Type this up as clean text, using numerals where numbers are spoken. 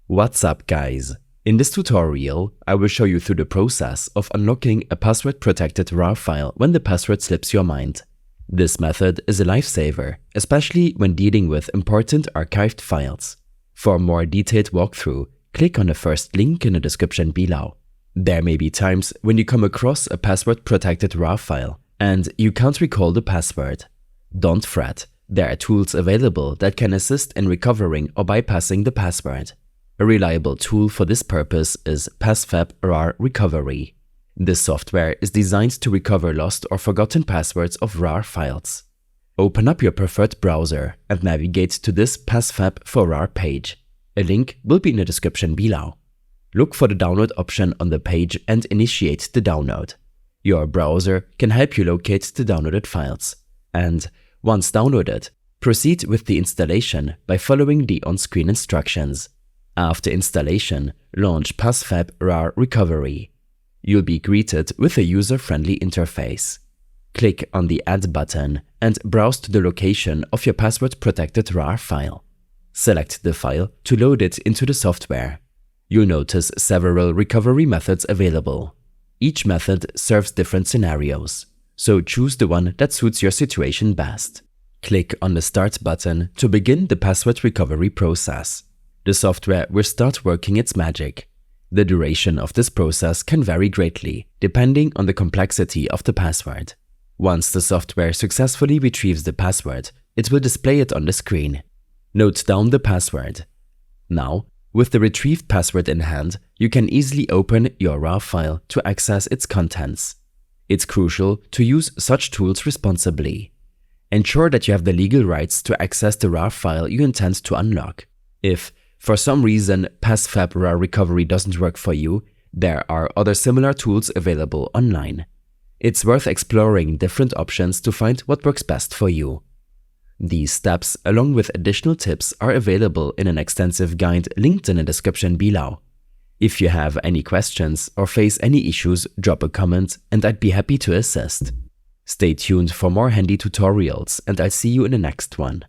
What's up, guys? In this tutorial, I will show you through the process of unlocking a password-protected RAR file when the password slips your mind. This method is a lifesaver, especially when dealing with important archived files. For a more detailed walkthrough, click on the first link in the description below. There may be times when you come across a password-protected RAR file and you can't recall the password. Don't fret, there are tools available that can assist in recovering or bypassing the password. A reliable tool for this purpose is PassFab RAR Recovery. This software is designed to recover lost or forgotten passwords of RAR files. Open up your preferred browser and navigate to this PassFab for RAR page. A link will be in the description below. Look for the download option on the page and initiate the download. Your browser can help you locate the downloaded files. And once downloaded, proceed with the installation by following the on-screen instructions. After installation, launch PassFab RAR Recovery. You'll be greeted with a user-friendly interface. Click on the Add button and browse to the location of your password-protected RAR file. Select the file to load it into the software. You'll notice several recovery methods available. Each method serves different scenarios, so choose the one that suits your situation best. Click on the Start button to begin the password recovery process. The software will start working its magic. The duration of this process can vary greatly, depending on the complexity of the password. Once the software successfully retrieves the password, it will display it on the screen. Note down the password. Now, with the retrieved password in hand, you can easily open your RAR file to access its contents. It's crucial to use such tools responsibly. Ensure that you have the legal rights to access the RAR file you intend to unlock. If, for some reason, PassFab RAR Recovery doesn't work for you, there are other similar tools available online. It's worth exploring different options to find what works best for you. These steps, along with additional tips, are available in an extensive guide linked in the description below. If you have any questions or face any issues, drop a comment and I'd be happy to assist. Stay tuned for more handy tutorials and I'll see you in the next one.